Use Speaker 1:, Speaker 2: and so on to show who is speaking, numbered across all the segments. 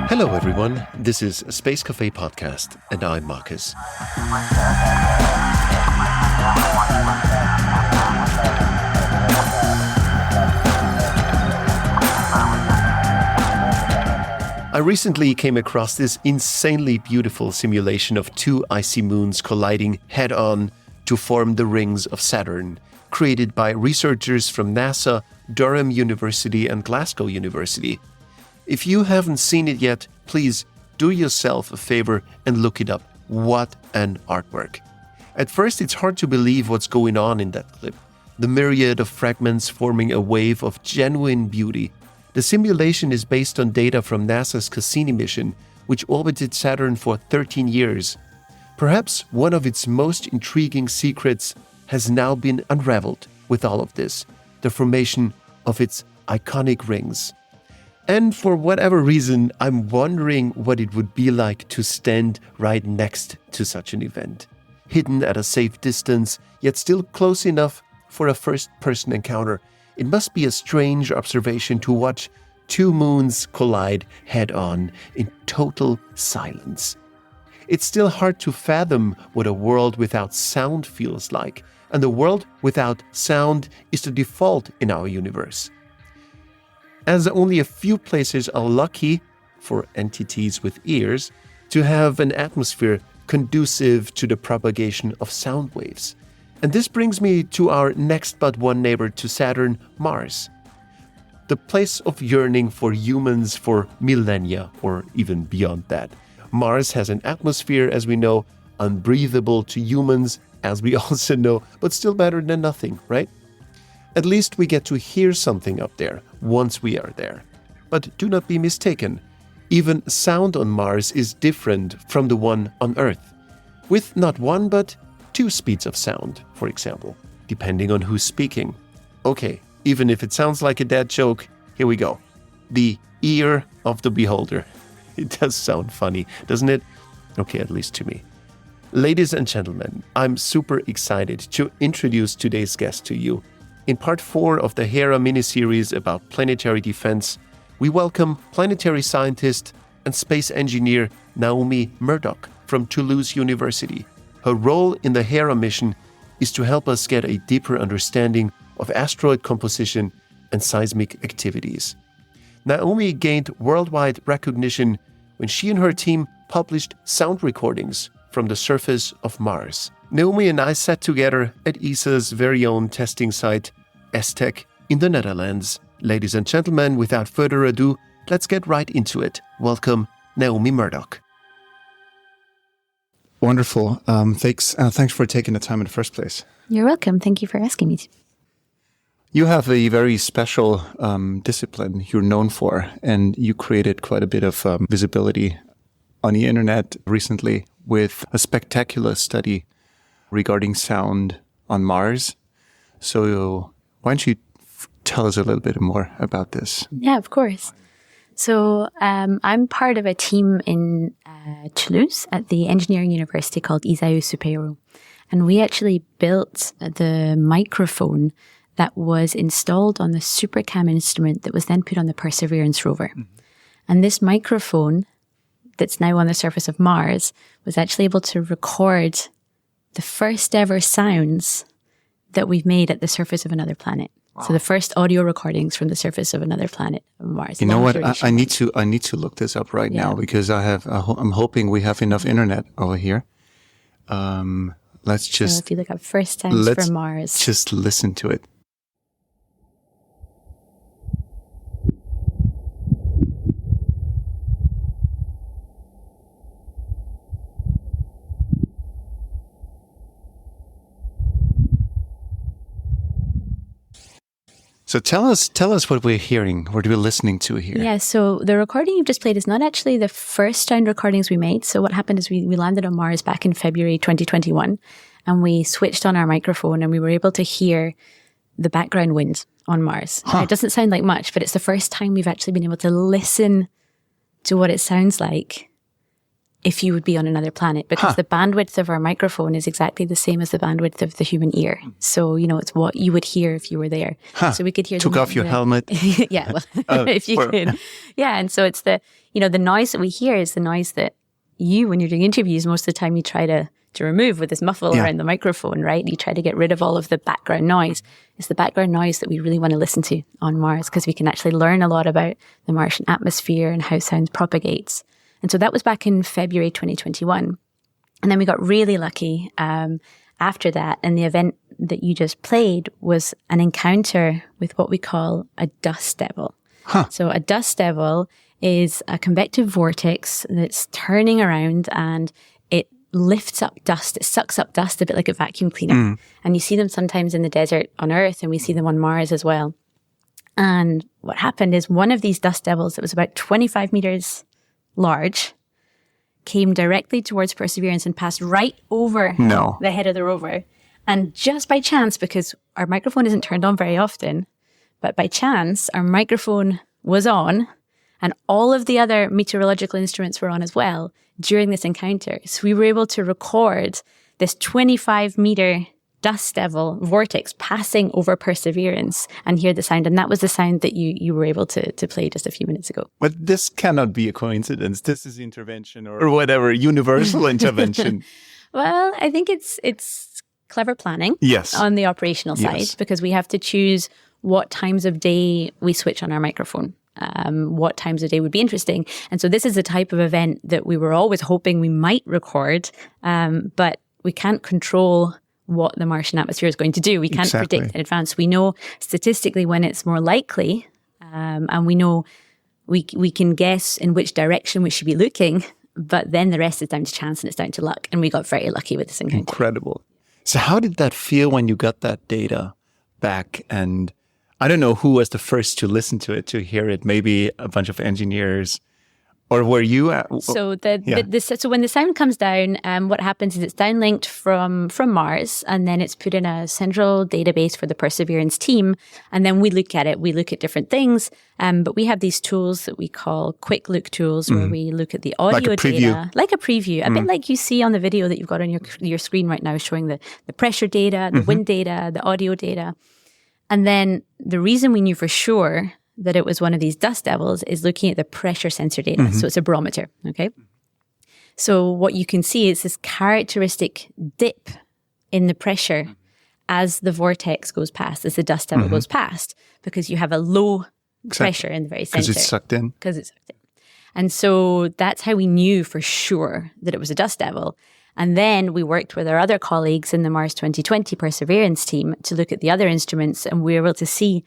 Speaker 1: Hello everyone, this is Space Café Podcast and I'm Markus. I recently came across this insanely beautiful simulation of two icy moons colliding head-on to form the rings of Saturn, created by researchers from NASA, Durham University and Glasgow University. If you haven't seen it yet, please do yourself a favor and look it up. What an artwork. At first, it's hard to believe what's going on in that clip. The myriad of fragments forming a wave of genuine beauty. The simulation is based on data from NASA's Cassini mission, which orbited Saturn for 13 years. Perhaps one of its most intriguing secrets has now been unraveled with all of this, the formation of its iconic rings. And for whatever reason, I'm wondering what it would be like to stand right next to such an event, hidden at a safe distance, yet still close enough for a first-person encounter. It must be a strange observation to watch two moons collide head-on in total silence. It's still hard to fathom what a world without sound feels like, and the world without sound is the default in our universe. As only a few places are lucky, for entities with ears, to have an atmosphere conducive to the propagation of sound waves. And this brings me to our next but one neighbor to Saturn, Mars. The place of yearning for humans for millennia, or even beyond that. Mars has an atmosphere, as we know, unbreathable to humans, as we also know, but still better than nothing, right? At least we get to hear something up there once we are there. But do not be mistaken. Even sound on Mars is different from the one on Earth, with not one but two speeds of sound, for example, depending on who's speaking. Okay, even if it sounds like a dad joke, here we go. The ear of the beholder. It does sound funny, doesn't it? Okay, at least to me. Ladies and gentlemen, I'm super excited to introduce today's guest to you. In part 4 of the Hera miniseries about planetary defense, we welcome planetary scientist and space engineer Naomi Murdoch from Toulouse University. Her role in the Hera mission is to help us get a deeper understanding of asteroid composition and seismic activities. Naomi gained worldwide recognition when she and her team published sound recordings from the surface of Mars. Naomi and I sat together at ESA's very own testing site, ESTEC, in the Netherlands. Ladies and gentlemen, without further ado, let's get right into it. Welcome, Naomi Murdoch.
Speaker 2: Wonderful. Thanks for taking the time in the first place.
Speaker 3: You're welcome. Thank you for asking me.
Speaker 2: You have a very special discipline you're known for, and you created quite a bit of visibility on the internet recently with a spectacular study regarding sound on Mars. So why don't you tell us a little bit more about this?
Speaker 3: Yeah, of course. So I'm part of a team in Toulouse at the engineering university called ISAE Superior. And we actually built the microphone that was installed on the SuperCam instrument that was then put on the Perseverance rover. Mm-hmm. And this microphone that's now on the surface of Mars was actually able to record the first ever sounds that we've made at the surface of another planet. Wow. So the first audio recordings from the surface of another planet of Mars.
Speaker 2: You know what? I need to look this up right now because I'm hoping we have enough internet over here. Let's just.
Speaker 3: So if you look up first sounds from Mars,
Speaker 2: just listen to it. So tell us what we're hearing, what we're listening to here.
Speaker 3: Yeah, so the recording you've just played is not actually the first sound recordings we made. So what happened is we landed on Mars back in February 2021 and we switched on our microphone and we were able to hear the background wind on Mars. Huh. It doesn't sound like much, but it's the first time we've actually been able to listen to what it sounds like if you would be on another planet, because the bandwidth of our microphone is exactly the same as the bandwidth of the human ear. So, it's what you would hear if you were there. So we could hear
Speaker 2: Took off your helmet.
Speaker 3: Yeah, well, if you could. Yeah, and so it's the noise that we hear is the noise that you, when you're doing interviews, most of the time you try to remove with this muffle around the microphone, right? You try to get rid of all of the background noise. It's the background noise that we really want to listen to on Mars, because we can actually learn a lot about the Martian atmosphere and how sound propagates. And so that was back in February 2021. And then we got really lucky after that. And the event that you just played was an encounter with what we call a dust devil. So a dust devil is a convective vortex that's turning around, and it lifts up dust. It sucks up dust a bit like a vacuum cleaner. And you see them sometimes in the desert on Earth, and we see them on Mars as well. And what happened is one of these dust devils that was about 25 meters large came directly towards Perseverance and passed right over the head of the rover. And just by chance, because our microphone isn't turned on very often, but by chance, our microphone was on, and all of the other meteorological instruments were on as well during this encounter. So we were able to record this 25-meter dust devil vortex passing over Perseverance and hear the sound. And that was the sound that you were able to play just a few minutes ago.
Speaker 2: But this cannot be a coincidence. This is intervention or whatever, universal intervention.
Speaker 3: Well, I think it's clever planning on the operational side, because we have to choose what times of day we switch on our microphone. What times of day would be interesting. And so this is the type of event that we were always hoping we might record, but we can't control what the Martian atmosphere is going to do. We can't predict in advance. We know statistically when it's more likely, and we know we can guess in which direction we should be looking, but then the rest is down to chance and it's down to luck. And we got very lucky with this encounter.
Speaker 2: Incredible. So how did that feel when you got that data back? And I don't know who was the first to listen to it, to hear it, maybe a bunch of engineers, or were you?
Speaker 3: So so when the sound comes down, what happens is it's downlinked from Mars, and then it's put in a central database for the Perseverance team, and then we look at it. We look at different things, but we have these tools that we call quick look tools, where we look at the audio data, like a preview, a bit like you see on the video that you've got on your screen right now, showing the pressure data, the wind data, the audio data. And then the reason we knew for sure that it was one of these dust devils is looking at the pressure sensor data. So it's a barometer, okay? So what you can see is this characteristic dip in the pressure as the vortex goes past, as the dust devil goes past, because you have a low pressure in the very center.
Speaker 2: Because it's sucked in.
Speaker 3: And so that's how we knew for sure that it was a dust devil. And then we worked with our other colleagues in the Mars 2020 Perseverance team to look at the other instruments, and we were able to see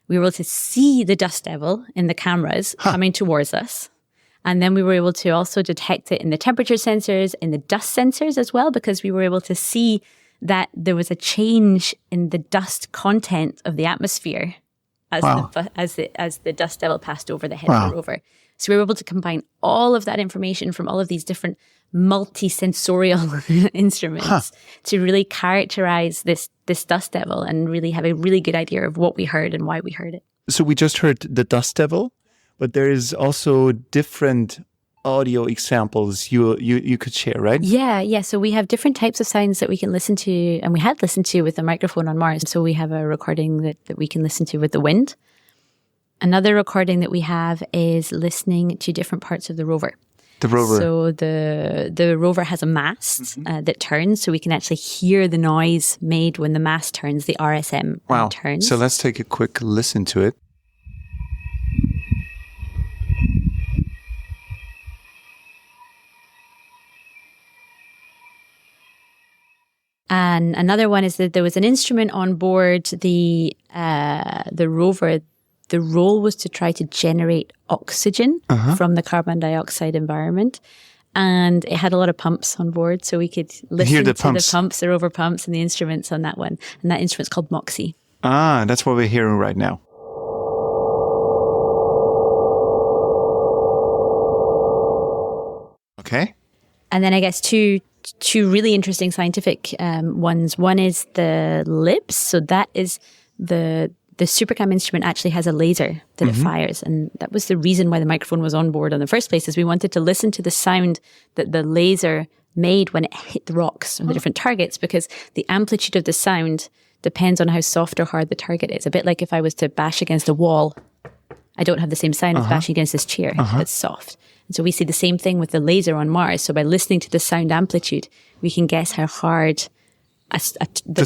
Speaker 3: the dust devil in the cameras coming towards us. And then we were able to also detect it in the temperature sensors, in the dust sensors as well, because we were able to see that there was a change in the dust content of the atmosphere as the dust devil passed over the head of the rover. So we were able to combine all of that information from all of these different multi-sensorial instruments to really characterize this dust devil and really have a really good idea of what we heard and why we heard it.
Speaker 2: So we just heard the dust devil, but there is also different audio examples you could share, right?
Speaker 3: Yeah. So we have different types of sounds that we can listen to, and we had listened to with the microphone on Mars. So we have a recording that we can listen to with the wind. Another recording that we have is listening to different parts of the rover.
Speaker 2: The rover.
Speaker 3: So the rover has a mast that turns, so we can actually hear the noise made when the mast turns, the RSM turns.
Speaker 2: So let's take a quick listen to it.
Speaker 3: And another one is that there was an instrument on board the rover. The role was to try to generate oxygen from the carbon dioxide environment. And it had a lot of pumps on board, so we could listen to the pumps, the rover pumps, and the instruments on that one. And that instrument's called MOXIE.
Speaker 2: Ah, that's what we're hearing right now. Okay.
Speaker 3: And then I guess two really interesting scientific ones. One is the LIBS. So that is the the SuperCam instrument actually has a laser that it fires. And that was the reason why the microphone was on board in the first place, is we wanted to listen to the sound that the laser made when it hit the rocks or the different targets, because the amplitude of the sound depends on how soft or hard the target is. A bit like if I was to bash against a wall, I don't have the same sound as bashing against this chair. It's soft. And so we see the same thing with the laser on Mars. So by listening to the sound amplitude, we can guess how hard the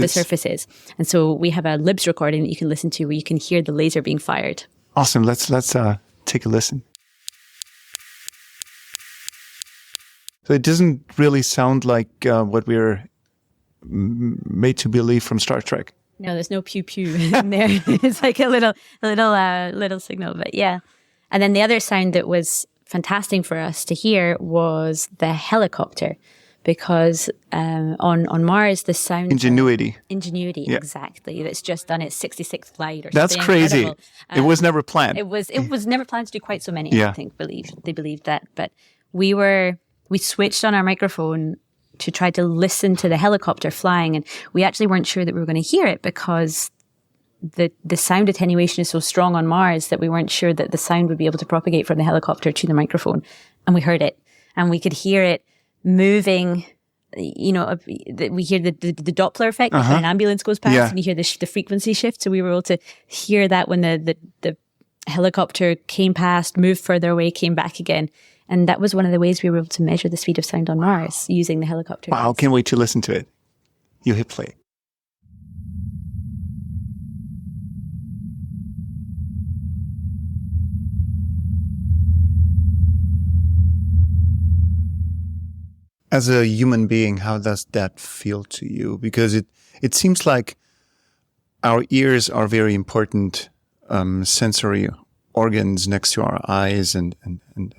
Speaker 3: surface is. And so we have a Libs recording that you can listen to where you can hear the laser being fired.
Speaker 2: Awesome. Let's take a listen. So it doesn't really sound like what we're made to believe from Star Trek.
Speaker 3: No, there's no pew pew in there. It's like a little signal, but yeah. And then the other sound that was fantastic for us to hear was the helicopter, because on Mars the sound
Speaker 2: Ingenuity,
Speaker 3: yeah. Exactly. That's just done its 66th flight or
Speaker 2: that's
Speaker 3: something.
Speaker 2: Crazy. Incredible. It was never planned.
Speaker 3: It was never planned to do quite so many. I think they believed that, but we switched on our microphone to try to listen to the helicopter flying, and we actually weren't sure that we were going to hear it because the sound attenuation is so strong on Mars that we weren't sure that the sound would be able to propagate from the helicopter to the microphone. And we heard it, and we could hear it moving. You know, we hear the Doppler effect when an ambulance goes past, and you hear the frequency shift. So we were able to hear that when the helicopter came past, moved further away, came back again. And that was one of the ways we were able to measure the speed of sound on Mars using the helicopter.
Speaker 2: Wow, can't wait to listen to it. You hit play. As a human being, how does that feel to you? Because it seems like our ears are very important sensory organs next to our eyes and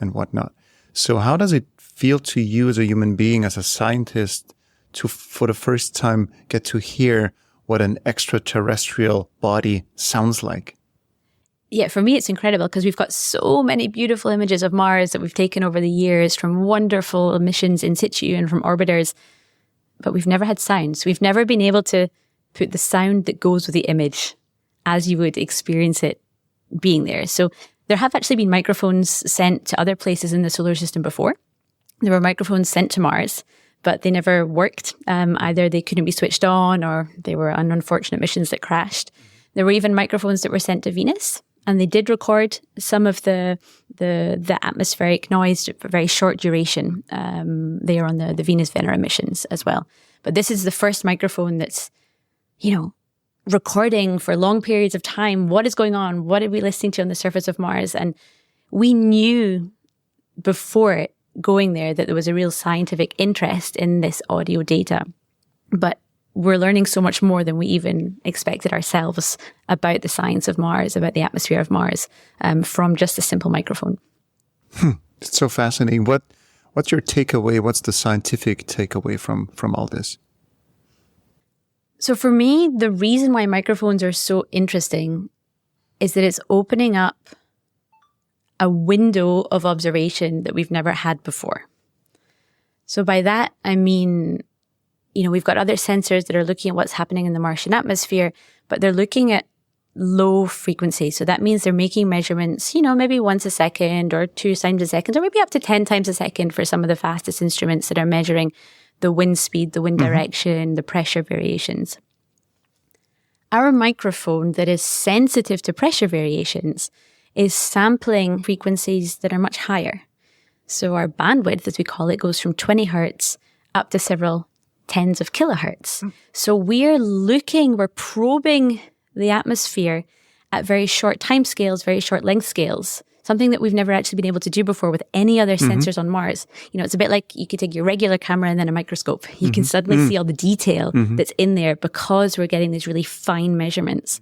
Speaker 2: whatnot. So how does it feel to you as a human being, as a scientist, to, for the first time, get to hear what an extraterrestrial body sounds like?
Speaker 3: Yeah, for me, it's incredible because we've got so many beautiful images of Mars that we've taken over the years from wonderful missions in situ and from orbiters, but we've never had sounds. We've never been able to put the sound that goes with the image as you would experience it being there. So there have actually been microphones sent to other places in the solar system before. There were microphones sent to Mars, but they never worked. Either they couldn't be switched on or they were on unfortunate missions that crashed. There were even microphones that were sent to Venus, and they did record some of the atmospheric noise for very short duration. They are on the Venus-Venera missions as well. But this is the first microphone that's, recording for long periods of time. What is going on? What are we listening to on the surface of Mars? And we knew before going there that there was a real scientific interest in this audio data. But we're learning so much more than we even expected ourselves about the science of Mars, about the atmosphere of Mars, from just a simple microphone.
Speaker 2: It's so fascinating. What's your takeaway? What's the scientific takeaway from all this?
Speaker 3: So for me, the reason why microphones are so interesting is that it's opening up a window of observation that we've never had before. So by that, I mean, we've got other sensors that are looking at what's happening in the Martian atmosphere, but they're looking at low frequency. So that means they're making measurements, maybe once a second or 2 times a second, or maybe up to 10 times a second for some of the fastest instruments that are measuring the wind speed, the wind direction, the pressure variations. Our microphone that is sensitive to pressure variations is sampling frequencies that are much higher. So our bandwidth, as we call it, goes from 20 hertz up to several tens of kilohertz. So we're probing the atmosphere at very short time scales, very short length scales, something that we've never actually been able to do before with any other sensors on Mars. It's a bit like you could take your regular camera and then a microscope. You can suddenly see all the detail that's in there because we're getting these really fine measurements.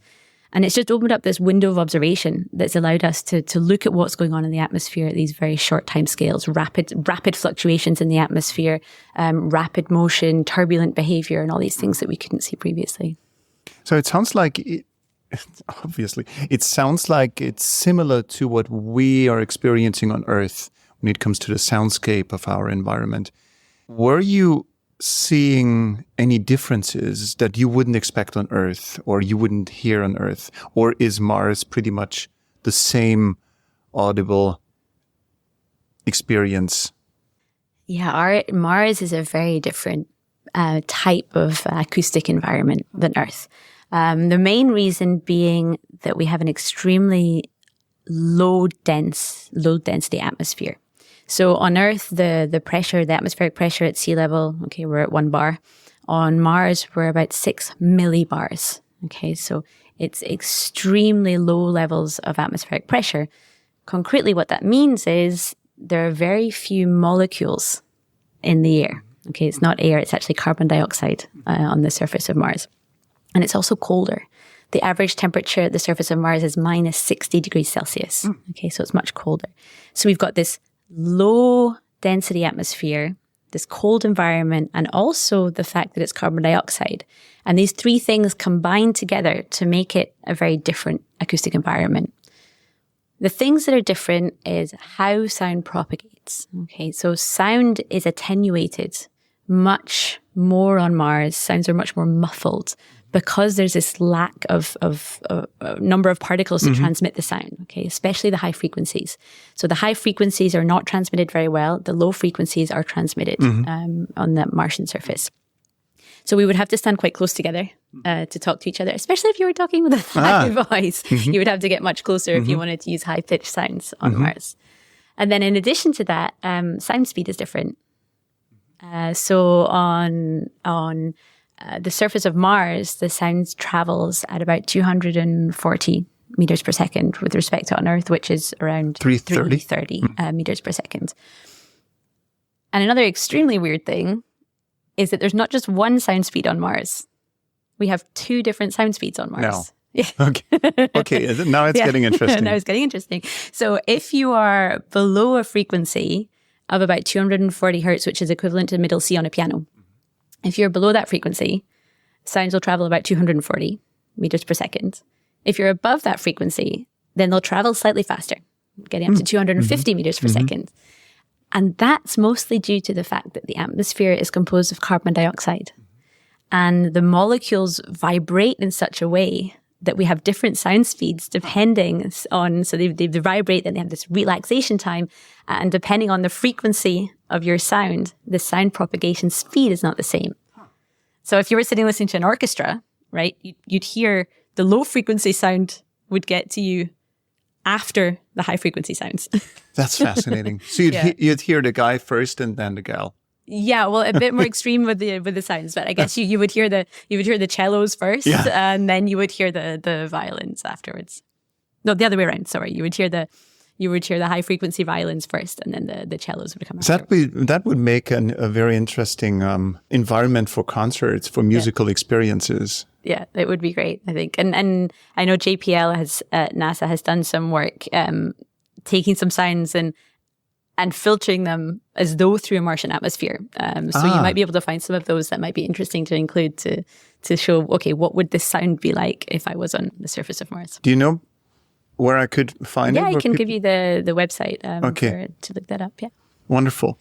Speaker 3: And it's just opened up this window of observation that's allowed us to look at what's going on in the atmosphere at these very short time scales, rapid fluctuations in the atmosphere, rapid motion, turbulent behavior, and all these things that we couldn't see previously.
Speaker 2: So it sounds like it sounds like it's similar to what we are experiencing on Earth when it comes to the soundscape of our environment. Were you seeing any differences that you wouldn't expect on Earth or you wouldn't hear on Earth? Or is Mars pretty much the same audible experience?
Speaker 3: Yeah, Mars is a very different type of acoustic environment than Earth. The main reason being that we have an extremely low density atmosphere. So on Earth, the pressure, the atmospheric pressure at sea level, okay, we're at 1 bar. On Mars, we're about 6 millibars. Okay, so it's extremely low levels of atmospheric pressure. Concretely, what that means is there are very few molecules in the air. Okay, it's not air, it's actually carbon dioxide on the surface of Mars. And it's also colder. The average temperature at the surface of Mars is minus 60 degrees Celsius. Okay, so it's much colder. So we've got this low density atmosphere, this cold environment, and also the fact that it's carbon dioxide. And these three things combine together to make it a very different acoustic environment. The things that are different is how sound propagates. Okay, so sound is attenuated much more on Mars. Sounds are much more muffled because there's this lack of number of particles to transmit the sound, okay, especially the high frequencies. So the high frequencies are not transmitted very well. The low frequencies are transmitted on the Martian surface. So we would have to stand quite close together to talk to each other, especially if you were talking with a high voice. You would have to get much closer if you wanted to use high-pitched sounds on Mars. And then in addition to that, sound speed is different. So on the surface of Mars, the sound travels at about 240 meters per second with respect to on Earth, which is around 330 meters per second. And another extremely weird thing is that there's not just one sound speed on Mars. We have 2 different sound speeds on Mars.
Speaker 2: No.
Speaker 3: Yeah.
Speaker 2: Okay. Now it's getting interesting.
Speaker 3: Now it's getting interesting. So if you are below a frequency of about 240 hertz, which is equivalent to middle C on a piano, if you're below that frequency, sounds will travel about 240 meters per second. If you're above that frequency, then they'll travel slightly faster, getting up to 250 meters per second. And that's mostly due to the fact that the atmosphere is composed of carbon dioxide. And the molecules vibrate in such a way that we have different sound speeds depending on, so they vibrate, then they have this relaxation time. And depending on the frequency of your sound, the sound propagation speed is not the same. So if you were sitting listening to an orchestra, right, you'd hear the low frequency sound would get to you after the high frequency sounds.
Speaker 2: That's fascinating. So you'd hear the guy first and then the gal.
Speaker 3: Yeah, well, a bit more extreme with the sounds, but I guess you would hear the cellos first, and then you would hear the violins afterwards. No, the other way around. Sorry, you would hear the high frequency violins first, and then the cellos would come after.
Speaker 2: That would make a very interesting environment for concerts, for musical experiences.
Speaker 3: Yeah, it would be great, I think. And I know JPL NASA has done some work taking some sounds and filtering them as though through a Martian atmosphere. So you might be able to find some of those that might be interesting to include to show, okay, what would this sound be like if I was on the surface of Mars?
Speaker 2: Do you know where I could find it?
Speaker 3: Yeah, I can give you the website to look that up, yeah.
Speaker 2: Wonderful.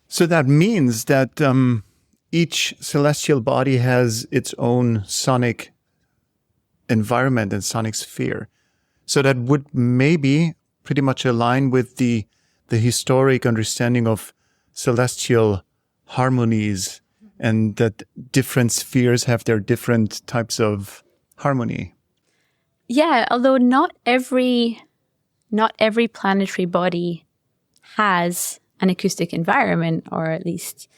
Speaker 2: So that means that each celestial body has its own sonic environment and sonic sphere. So that would maybe pretty much align with the historic understanding of celestial harmonies, and that different spheres have their different types of harmony.
Speaker 3: Yeah, although not every planetary body has an acoustic environment, or at least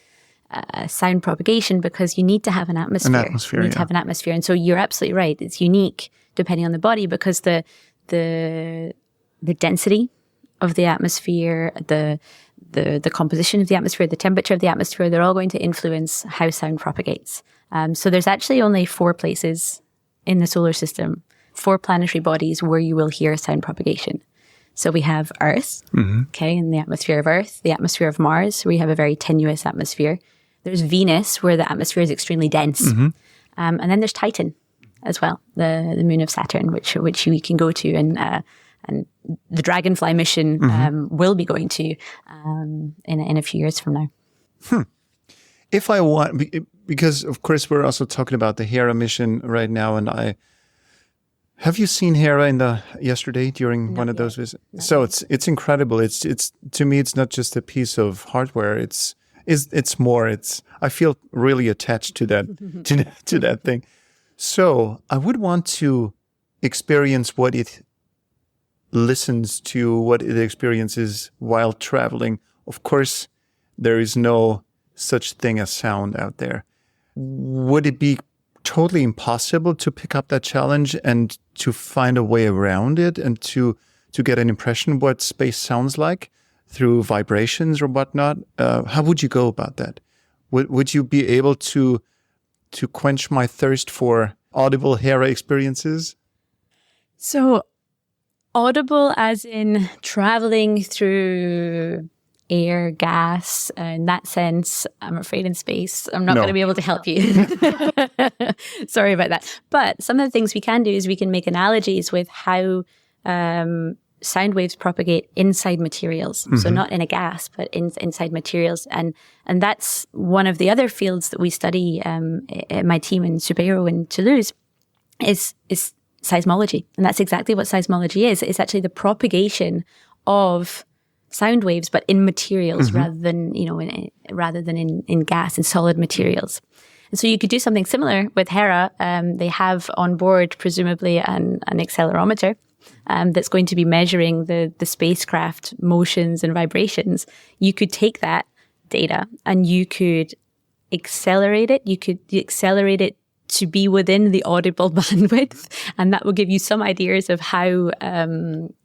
Speaker 3: sound propagation, because you need to have an atmosphere. You need to have an atmosphere. And so you're absolutely right. It's unique depending on the body, because the density of the atmosphere, the composition of the atmosphere, the temperature of the atmosphere, they're all going to influence how sound propagates. So there's actually only 4 places in the solar system, 4 planetary bodies where you will hear sound propagation. So we have Earth, okay, in the atmosphere of Earth, the atmosphere of Mars, we have a very tenuous atmosphere. There's Venus, where the atmosphere is extremely dense. And then there's Titan as well, the moon of Saturn, which we can go to, and the Dragonfly mission will be going to in a few years from now.
Speaker 2: if I want, because of course we're also talking about the Hera mission right now, and have you seen Hera yesterday during one of those visits? So it's incredible. It's to me, it's not just a piece of hardware. It's more. I feel really attached to that to that thing. So I would want to experience what it listens to, what it experiences while traveling. Of course, there is no such thing as sound out there. Would it be totally impossible to pick up that challenge and to find a way around it and to get an impression of what space sounds like through vibrations or whatnot? How would you go about that? Would you be able to quench my thirst for audible Hera experiences?
Speaker 3: So audible as in traveling through air, gas, in that sense, I'm afraid in space, I'm not going to be able to help you. Sorry about that. But some of the things we can do is we can make analogies with how sound waves propagate inside materials. Mm-hmm. So not in a gas, but inside materials. And that's one of the other fields that we study at my team in Superhéros in Toulouse is seismology. And that's exactly what seismology is. It's actually the propagation of sound waves, but in materials mm-hmm. rather than in gas and solid materials. And so you could do something similar with Hera. They have on board presumably an accelerometer that's going to be measuring the spacecraft motions and vibrations. You could take that data and you could accelerate it. You could accelerate it to be within the audible bandwidth, and that will give you some ideas of how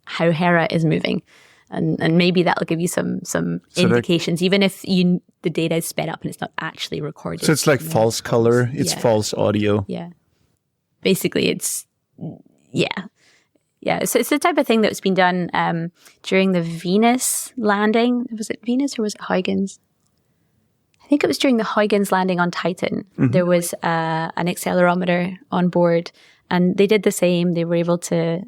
Speaker 3: Hera is moving. And maybe that'll give you some indications, even if the data is sped up and it's not actually recorded.
Speaker 2: So it's like false color, it's false audio.
Speaker 3: Yeah. Basically, So it's the type of thing that's been done during the Venus landing. Was it Venus or was it Huygens? I think it was during the Huygens landing on Titan. Mm-hmm. There was an accelerometer on board. And they did the same. They were able to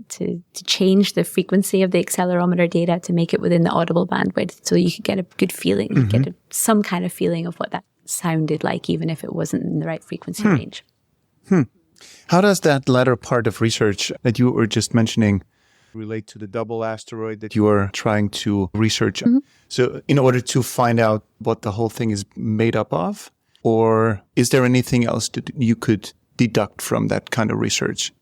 Speaker 3: change the frequency of the accelerometer data to make it within the audible bandwidth, so you could get a good feeling, mm-hmm. you get some kind of feeling of what that sounded like, even if it wasn't in the right frequency range.
Speaker 2: How does that latter part of research that you were just mentioning relate to the double asteroid that you are trying to research? Mm-hmm. So in order to find out what the whole thing is made up of, or is there anything else that you could deduct from that kind of research?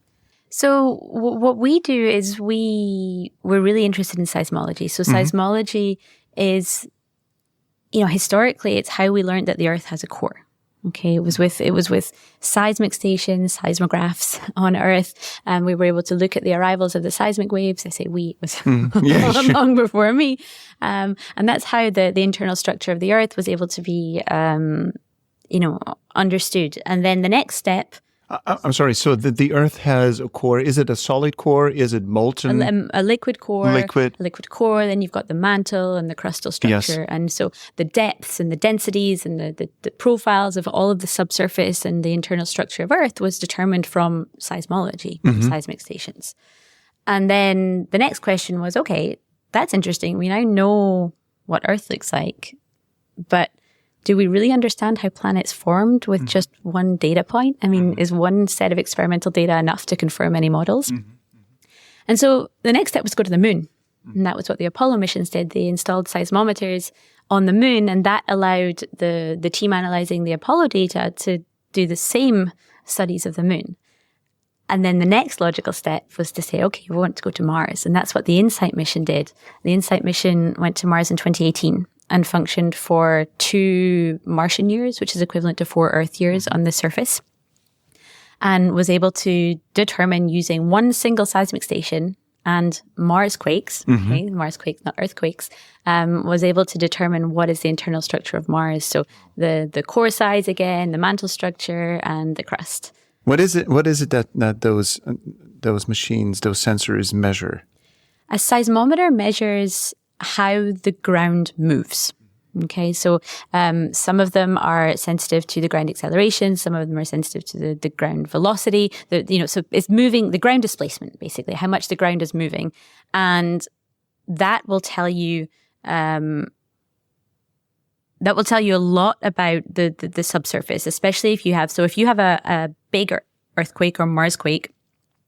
Speaker 3: So what we do is we're really interested in seismology. So seismology is, historically, it's how we learned that the Earth has a core. Okay, it was with seismic stations, seismographs on Earth, and we were able to look at the arrivals of the seismic waves. I say we, it was long before me, and that's how the internal structure of the Earth was able to be, understood. And then the next step.
Speaker 2: I'm sorry. So the Earth has a core. Is it a solid core? Is it molten?
Speaker 3: A liquid core. Liquid core. Then you've got the mantle and the crustal structure. Yes. And so the depths and the densities and the profiles of all of the subsurface and the internal structure of Earth was determined from seismology, from seismic stations. And then the next question was, okay, that's interesting. We now know what Earth looks like, but do we really understand how planets formed with just one data point? I mean, is one set of experimental data enough to confirm any models? Mm-hmm. And so the next step was to go to the moon. And that was what the Apollo missions did. They installed seismometers on the moon, and that allowed the team analyzing the Apollo data to do the same studies of the moon. And then the next logical step was to say, okay, we want to go to Mars. And that's what the InSight mission did. The InSight mission went to Mars in 2018. And functioned for 2 Martian years, which is equivalent to 4 Earth years on the surface, and was able to determine using one single seismic station and Mars quakes, Mars quakes, not earthquakes, was able to determine what is the internal structure of Mars. So the core size again, the mantle structure, and the crust.
Speaker 2: What is it that those machines, those sensors measure?
Speaker 3: A seismometer measures how the ground moves. Okay, so some of them are sensitive to the ground acceleration, some of them are sensitive to the ground velocity. So it's moving, the ground displacement, basically, how much the ground is moving. And that will tell you that will tell you a lot about the subsurface, especially if you have a big earthquake or Marsquake,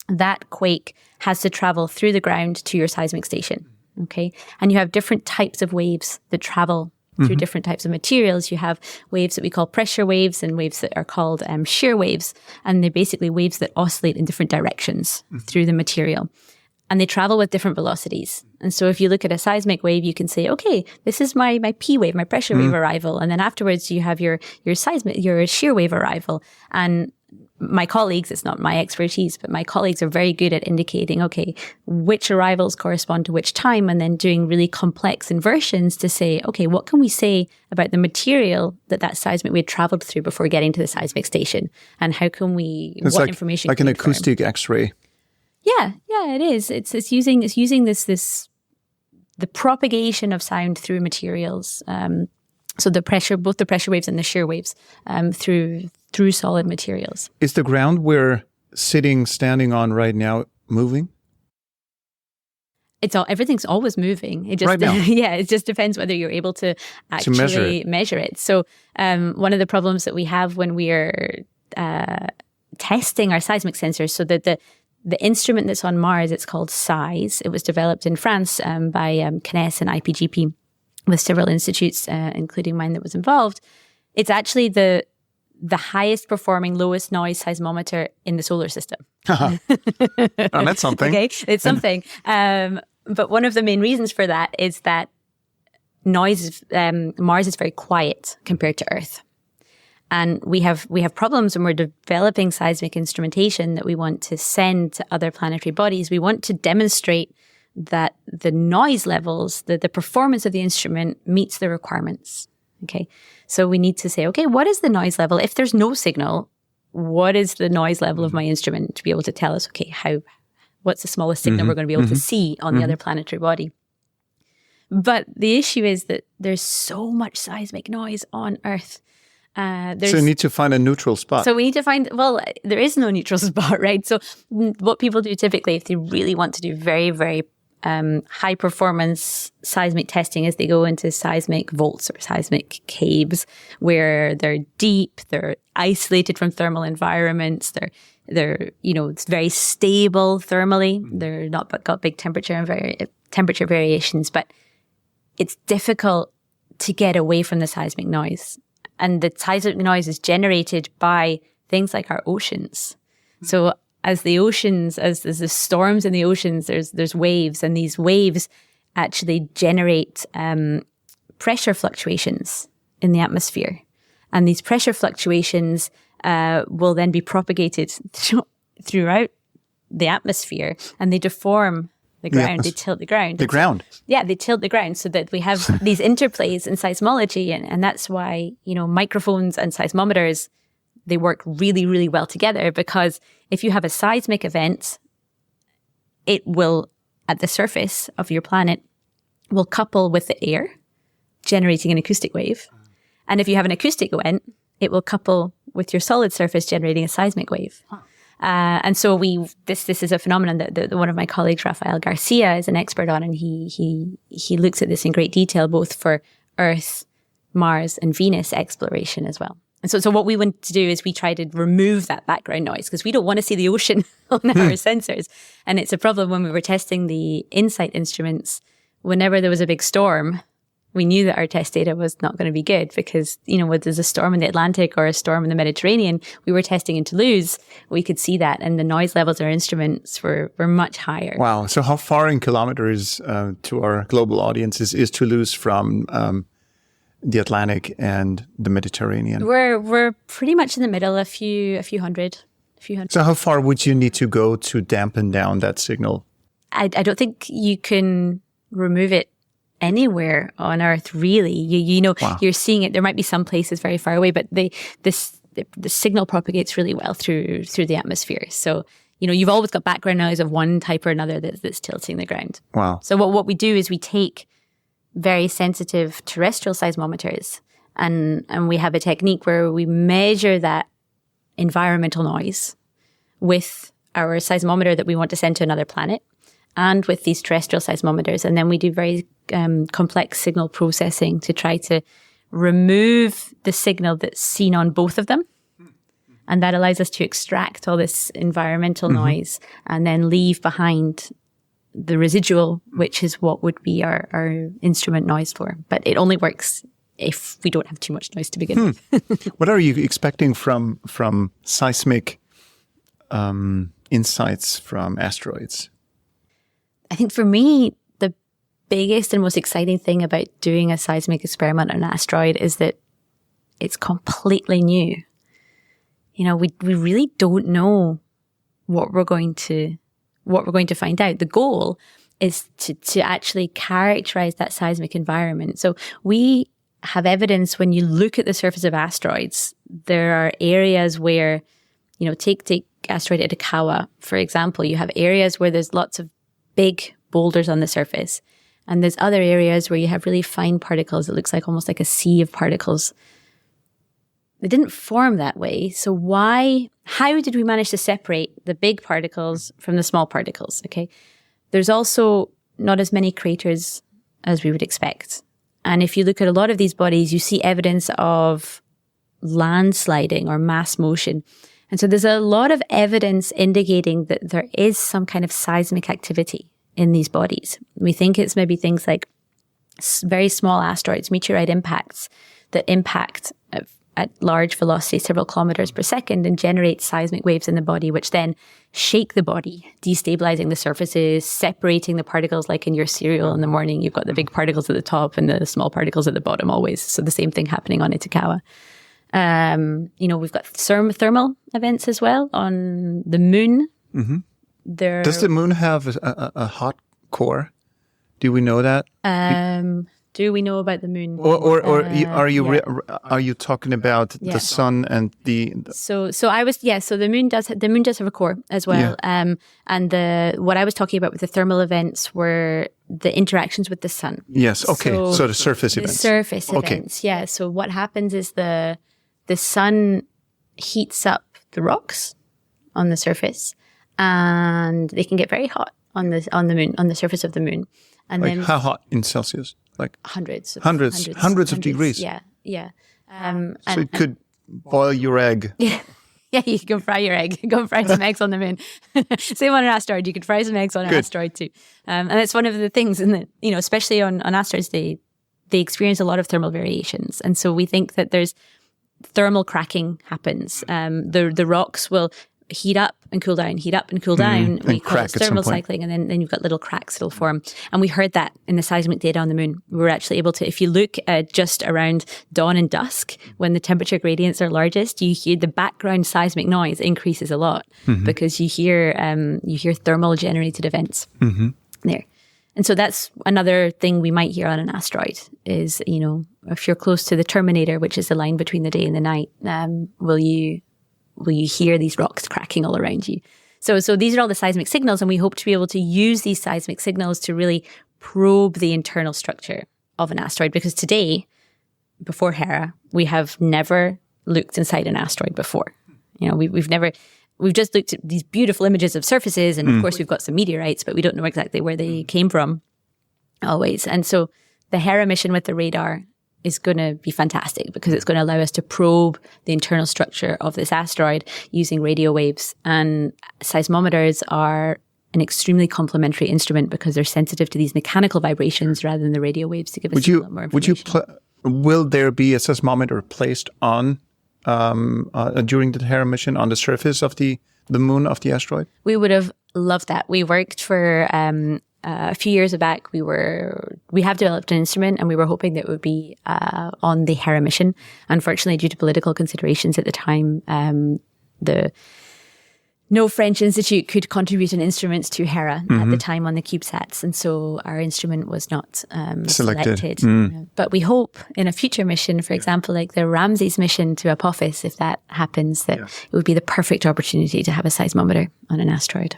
Speaker 3: that quake has to travel through the ground to your seismic station. Okay. And you have different types of waves that travel through different types of materials. You have waves that we call pressure waves and waves that are called shear waves. And they're basically waves that oscillate in different directions through the material. And they travel with different velocities. And so if you look at a seismic wave, you can say, okay, this is my P wave, my pressure wave arrival. And then afterwards you have your shear wave arrival. And my colleagues, it's not my expertise, but my colleagues are very good at indicating, okay, which arrivals correspond to which time, and then doing really complex inversions to say, okay, what can we say about the material that seismic wave traveled through before getting to the seismic station? And how can we,
Speaker 2: it's
Speaker 3: what
Speaker 2: like,
Speaker 3: information
Speaker 2: like an acoustic X-ray.
Speaker 3: Yeah, it is. It's using this the propagation of sound through materials. So both the pressure waves and the shear waves through solid materials.
Speaker 2: Is the ground we're standing on right now moving?
Speaker 3: Everything's always moving. It just
Speaker 2: right now.
Speaker 3: Yeah, it just depends whether you're able to actually measure it. So one of the problems that we have when we are testing our seismic sensors, so that the instrument that's on Mars, it's called SEIS. It was developed in France by CNES and IPGP with several institutes, including mine, that was involved. It's actually the highest performing, lowest noise seismometer in the solar system.
Speaker 2: Oh, that's something.
Speaker 3: Okay, it's something. But one of the main reasons for that is that Mars is very quiet compared to Earth. And we have problems when we're developing seismic instrumentation that we want to send to other planetary bodies. We want to demonstrate that the noise levels, the performance of the instrument meets the requirements. Okay. So we need to say, okay, what is the noise level? If there's no signal, what is the noise level of my instrument, to be able to tell us, okay, what's the smallest signal we're going to be able to see on the other planetary body? But the issue is that there's so much seismic noise on Earth.
Speaker 2: So you need to find a neutral spot.
Speaker 3: So we need to there is no neutral spot, right? So what people do typically, if they really want to do very, very high performance seismic testing, is they go into seismic vaults or seismic caves where they're deep, they're isolated from thermal environments, they're it's very stable thermally, they're not got big temperature variations, but it's difficult to get away from the seismic noise. And the seismic noise is generated by things like our oceans. So as there's the storms in the oceans, there's waves, and these waves actually generate pressure fluctuations in the atmosphere. And these pressure fluctuations will then be propagated throughout the atmosphere, and they deform the ground. They tilt the ground.
Speaker 2: The ground.
Speaker 3: Yeah, they tilt the ground so that we have these interplays in seismology. And that's why, microphones and seismometers, they work really, really well together, because if you have a seismic event, it will, at the surface of your planet, will couple with the air, generating an acoustic wave. And if you have an acoustic event, it will couple with your solid surface, generating a seismic wave. And so this is a phenomenon that one of my colleagues, Rafael Garcia, is an expert on, and he looks at this in great detail, both for Earth, Mars, and Venus exploration as well. And so what we want to do is we try to remove that background noise, because we don't want to see the ocean on our sensors. And it's a problem when we were testing the InSight instruments. Whenever there was a big storm, we knew that our test data was not going to be good, because, when there's a storm in the Atlantic or a storm in the Mediterranean, we were testing in Toulouse, we could see that, and the noise levels of our instruments were much higher.
Speaker 2: Wow. So how far in kilometers to our global audience is Toulouse from the Atlantic and the Mediterranean?
Speaker 3: We're pretty much in the middle, a few hundred.
Speaker 2: So how far would you need to go to dampen down that signal?
Speaker 3: I don't think you can remove it anywhere on Earth, really. Wow. You're seeing it. There might be some places very far away, but the signal propagates really well through the atmosphere. So, you've always got background noise of one type or another that's tilting the ground.
Speaker 2: Wow.
Speaker 3: So what we do is we take very sensitive terrestrial seismometers, and we have a technique where we measure that environmental noise with our seismometer that we want to send to another planet, and with these terrestrial seismometers. And then we do very complex signal processing to try to remove the signal that's seen on both of them. And that allows us to extract all this environmental noise and then leave behind the residual, which is what would be our instrument noise floor. But it only works if we don't have too much noise to begin with.
Speaker 2: What are you expecting from seismic insights from asteroids?
Speaker 3: I think for me, the biggest and most exciting thing about doing a seismic experiment on an asteroid is that it's completely new. You know, we really don't know what we're going to find out. The goal is to actually characterize that seismic environment. So we have evidence when you look at the surface of asteroids, there are areas where, you know, take asteroid Itokawa, for example, you have areas where there's lots of big boulders on the surface. And there's other areas where you have really fine particles. It looks like almost like a sea of particles. They didn't form that way. So how did we manage to separate the big particles from the small particles? Okay. There's also not as many craters as we would expect. And if you look at a lot of these bodies, you see evidence of landsliding or mass motion. And so there's a lot of evidence indicating that there is some kind of seismic activity in these bodies. We think it's maybe things like very small asteroids, meteorite impacts that impact at large velocity, several kilometers per second, and generate seismic waves in the body, which then shake the body, destabilizing the surfaces, separating the particles. Like in your cereal in the morning, you've got the big particles at the top and the small particles at the bottom always. So the same thing happening on Itokawa. You know, we've got thermal events as well on the moon.
Speaker 2: Does the moon have a hot core? Do we know that?
Speaker 3: Do we know about the moon?
Speaker 2: Or are you talking about the sun and the?
Speaker 3: So the moon does have a core as well.
Speaker 2: Yeah.
Speaker 3: And what I was talking about with the thermal events were the interactions with the sun.
Speaker 2: Yes. Okay. So the surface events.
Speaker 3: The surface events. Yeah. So what happens is the sun heats up the rocks on the surface, and they can get very hot on the moon, on the surface of the moon. And
Speaker 2: like
Speaker 3: then
Speaker 2: how hot in Celsius? Like
Speaker 3: hundreds of
Speaker 2: degrees.
Speaker 3: Yeah.
Speaker 2: So it could boil your egg.
Speaker 3: Yeah, you can fry your egg. Go and fry some eggs on the moon. Same on an asteroid. You could fry some eggs on an asteroid too. And it's one of the things, and you know, especially on asteroids, they experience a lot of thermal variations, and so we think that there's thermal cracking happens. The rocks will heat up and cool down, heat up and cool down. We call it thermal cycling, and then you've got little cracks that'll form. And we heard that in the seismic data on the moon. We were actually able to, if you look just around dawn and dusk, when the temperature gradients are largest, you hear the background seismic noise increases a lot because you hear thermal generated events there. And so that's another thing we might hear on an asteroid is, you know, if you're close to the terminator, which is the line between the day and the night, will you hear these rocks cracking all around you? So these are all the seismic signals, and we hope to be able to use these seismic signals to really probe the internal structure of an asteroid. Because today, before Hera, we have never looked inside an asteroid before. You know, we've just looked at these beautiful images of surfaces, and of course we've got some meteorites, but we don't know exactly where they came from always. And so the Hera mission with the radar is going to be fantastic because it's going to allow us to probe the internal structure of this asteroid using radio waves. And seismometers are an extremely complementary instrument because they're sensitive to these mechanical vibrations rather than the radio waves to give us a lot more information.
Speaker 2: Will there be a seismometer placed on during the Hera mission on the surface of the moon of the asteroid?
Speaker 3: We would have loved that. We worked for a few years back. We have developed an instrument, and we were hoping that it would be on the Hera mission. Unfortunately, due to political considerations at the time, no French institute could contribute an instrument to Hera at the time on the CubeSats, and so our instrument was not selected. But we hope in a future mission, for example, like the Ramses mission to Apophis, if that happens, that it would be the perfect opportunity to have a seismometer on an asteroid.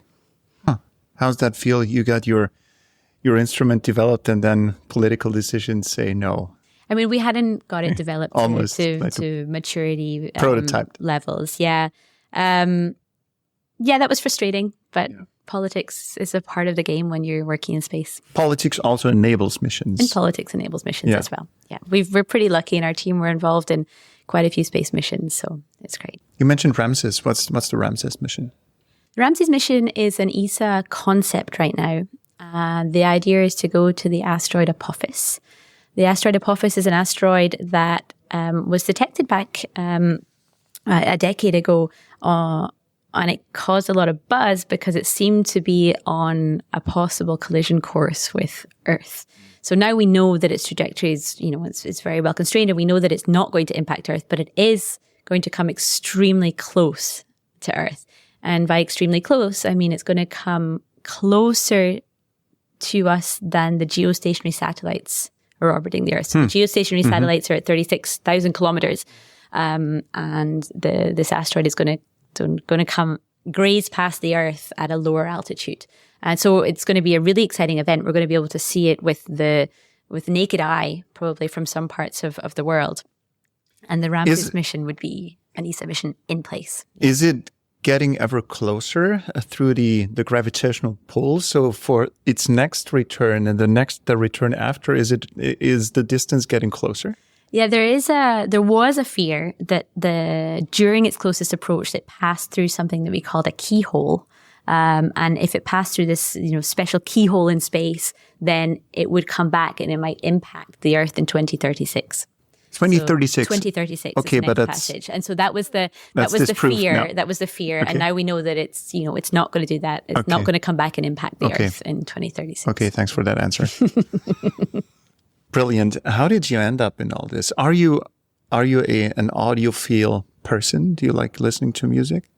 Speaker 2: Huh. How's that feel? You got your instrument developed, and then political decisions say no.
Speaker 3: I mean, we hadn't got it developed
Speaker 2: almost
Speaker 3: to
Speaker 2: like
Speaker 3: maturity
Speaker 2: prototype
Speaker 3: levels. Yeah. Yeah, that was frustrating, but politics is a part of the game when you're working in space.
Speaker 2: Politics also enables missions.
Speaker 3: And politics enables missions as well. Yeah, we're pretty lucky in our team. We're involved in quite a few space missions, so it's great.
Speaker 2: You mentioned Ramses. What's the Ramses mission?
Speaker 3: The Ramses mission is an ESA concept right now. The idea is to go to the asteroid Apophis. The asteroid Apophis is an asteroid that was detected back a decade ago, and it caused a lot of buzz because it seemed to be on a possible collision course with Earth. So now we know that its trajectory is, it's very well constrained, and we know that it's not going to impact Earth, but it is going to come extremely close to Earth. And by extremely close, I mean it's going to come closer to us than the geostationary satellites are orbiting the Earth. So the geostationary satellites are at 36,000 kilometers, and this asteroid is going to come graze past the Earth at a lower altitude. And so it's going to be a really exciting event. We're going to be able to see it with the naked eye, probably from some parts of the world. And the Ramses mission would be an ESA mission in place.
Speaker 2: Is it getting ever closer through the gravitational pull? So for its next return and the return after, is the distance getting closer?
Speaker 3: Yeah, there was a fear that during its closest approach, it passed through something that we called a keyhole. And if it passed through this, special keyhole in space, then it would come back and it might impact the Earth in 2036.
Speaker 2: 2036.
Speaker 3: 2036.
Speaker 2: Okay,
Speaker 3: is the next passage. And so that was the fear.
Speaker 2: Now.
Speaker 3: That was the fear.
Speaker 2: Okay.
Speaker 3: And now we know that it's not going to do that. It's not going to come back and impact the Earth in 2036.
Speaker 2: Okay, thanks for that answer. Brilliant. How did you end up in all this? Are you an audiophile person? Do you like listening to music?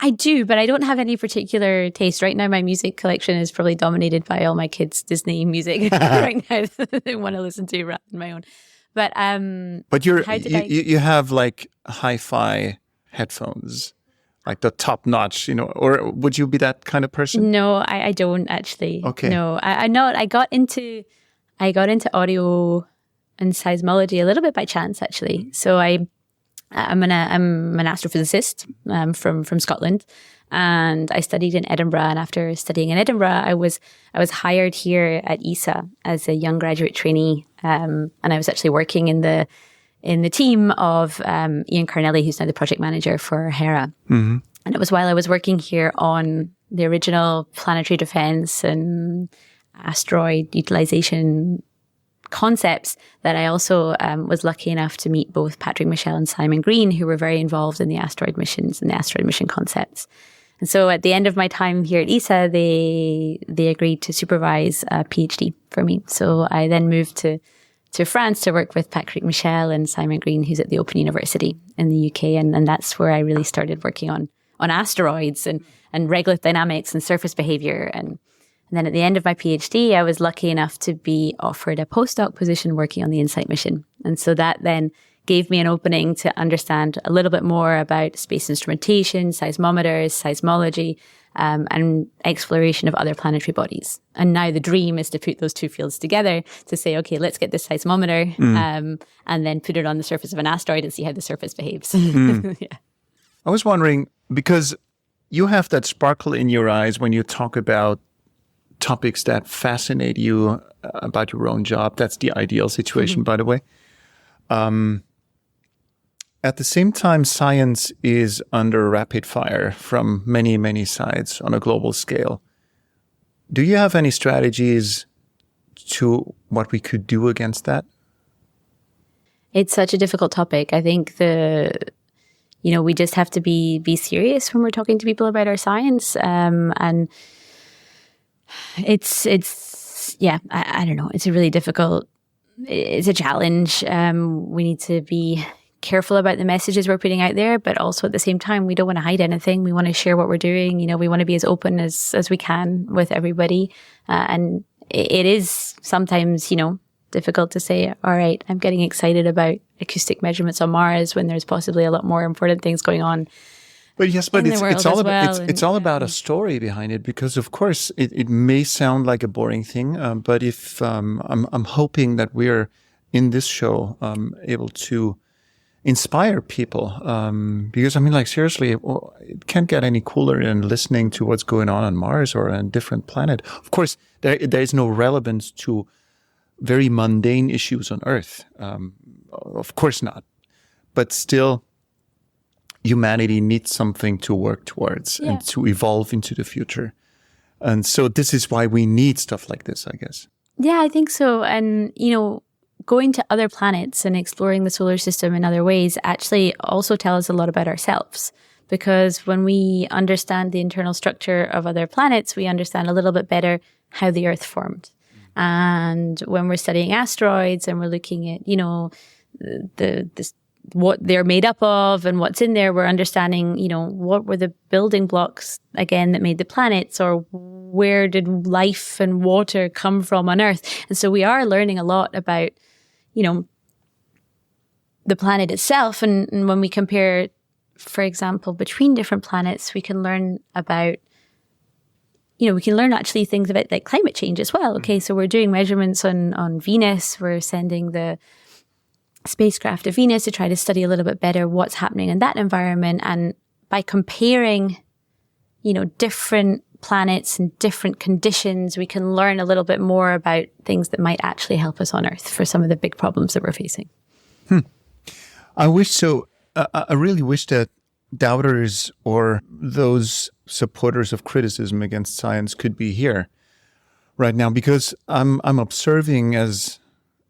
Speaker 3: I do, but I don't have any particular taste. Right now, my music collection is probably dominated by all my kids' Disney music right now that they want to listen to rather than my own. But
Speaker 2: you have like hi-fi headphones, like the top notch, or would you be that kind of person?
Speaker 3: No, I don't actually.
Speaker 2: Okay.
Speaker 3: No, I got into audio and seismology a little bit by chance, actually. So I'm an astrophysicist from Scotland, and I studied in Edinburgh. And after studying in Edinburgh, I was hired here at ESA as a young graduate trainee, and I was actually working in the team of Ian Carnelli, who's now the project manager for Hera. Mm-hmm. And it was while I was working here on the original planetary defense and asteroid utilization concepts that I also was lucky enough to meet both Patrick Michel and Simon Green, who were very involved in the asteroid missions and the asteroid mission concepts. And so at the end of my time here at ESA, they agreed to supervise a PhD for me. So I then moved to France to work with Patrick Michel and Simon Green, who's at the Open University in the UK. And that's where I really started working on asteroids and regolith dynamics and surface behavior. And then at the end of my PhD, I was lucky enough to be offered a postdoc position working on the InSight mission. And so that then gave me an opening to understand a little bit more about space instrumentation, seismometers, seismology, and exploration of other planetary bodies. And now the dream is to put those two fields together to say, okay, let's get this seismometer and then put it on the surface of an asteroid and see how the surface behaves. Yeah.
Speaker 2: I was wondering, because you have that sparkle in your eyes when you talk about topics that fascinate you about your own job. That's the ideal situation, by the way. At the same time, science is under rapid fire from many, many sides on a global scale. Do you have any strategies to what we could do against that?
Speaker 3: It's such a difficult topic. I think we just have to be serious when we're talking to people about our science. And it's I don't know. It's a really difficult, it's a challenge. We need to be careful about the messages we're putting out there, but also at the same time, we don't want to hide anything. We want to share what we're doing. We want to be as open as we can with everybody. And it is sometimes, difficult to say, all right, I'm getting excited about acoustic measurements on Mars when there's possibly a lot more important things going on.
Speaker 2: But yes, but it's all about a story behind it, because of course it may sound like a boring thing, but if I'm hoping that we're in this show able to inspire people. Because I mean, like seriously, it can't get any cooler than listening to what's going on Mars or on a different planet. Of course, there is no relevance to very mundane issues on Earth. Of course not. But still, humanity needs something to work towards and to evolve into the future. And so this is why we need stuff like this, I guess.
Speaker 3: Yeah, I think so. And, going to other planets and exploring the solar system in other ways actually also tell us a lot about ourselves. Because when we understand the internal structure of other planets, we understand a little bit better how the Earth formed. And when we're studying asteroids and we're looking at, what they're made up of and what's in there, we're understanding, what were the building blocks, again, that made the planets, or where did life and water come from on Earth? And so we are learning a lot about, the planet itself. And when we compare, for example, between different planets, we can learn about, we can learn actually things about like climate change as well. Okay, so we're doing measurements on Venus. We're sending the spacecraft to Venus to try to study a little bit better what's happening in that environment. And by comparing, different planets and different conditions, we can learn a little bit more about things that might actually help us on Earth for some of the big problems that we're facing.
Speaker 2: I wish so. I really wish that doubters or those supporters of criticism against science could be here right now, because I'm observing as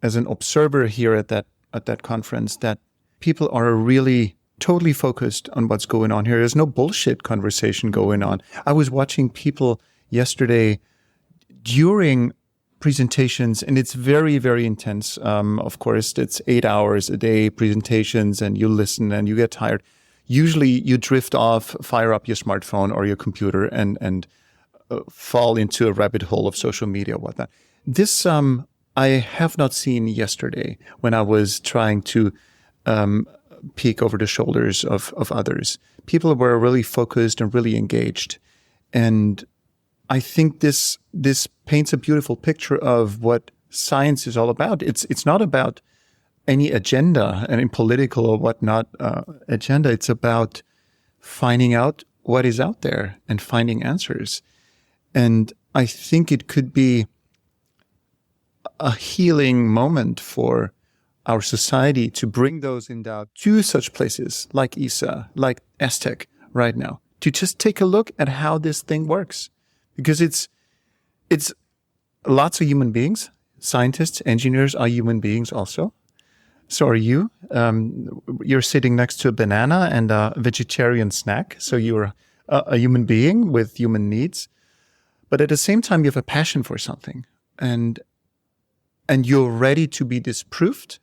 Speaker 2: an observer here at that conference that people are really totally focused on what's going on here. There's no bullshit conversation going on. I was watching people yesterday during presentations, and it's very, very intense. Of course, it's 8 hours a day presentations, and you listen and you get tired. Usually you drift off, fire up your smartphone or your computer and fall into a rabbit hole of social media or whatnot. This I have not seen yesterday when I was trying to peek over the shoulders of others. People were really focused and really engaged. And I think this paints a beautiful picture of what science is all about. It's not about any agenda, any political or whatnot agenda. It's about finding out what is out there and finding answers. And I think it could be a healing moment for our society to bring those in doubt to such places like ESA, like Aztec right now, to just take a look at how this thing works. Because it's lots of human beings, scientists, engineers are human beings also. So are you. You're sitting next to a banana and a vegetarian snack. So you're a human being with human needs. But at the same time, you have a passion for something. And you're ready to be disproved.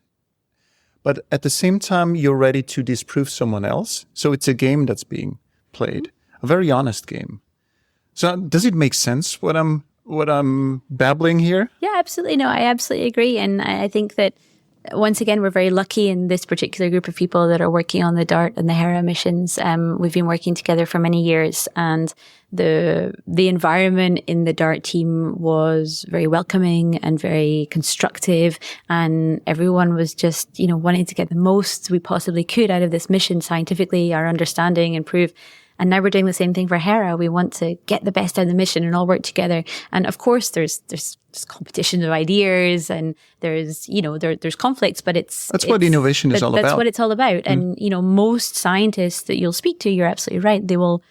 Speaker 2: But at the same time, you're ready to disprove someone else. So it's a game that's being played, a very honest game. So does it make sense what I'm babbling here?
Speaker 3: Yeah, absolutely. No, I absolutely agree. And I think that once again, we're very lucky in this particular group of people that are working on the DART and the Hera missions. We've been working together for many years, and the environment in the DART team was very welcoming and very constructive, and everyone was just, wanting to get the most we possibly could out of this mission scientifically, our understanding, improve. And now we're doing the same thing for Hera. We want to get the best out of the mission and all work together. And of course, there's competition of ideas, and there's conflicts, but that's
Speaker 2: what innovation is all about.
Speaker 3: That's what it's all about. And, most scientists that you'll speak to, you're absolutely right. They will,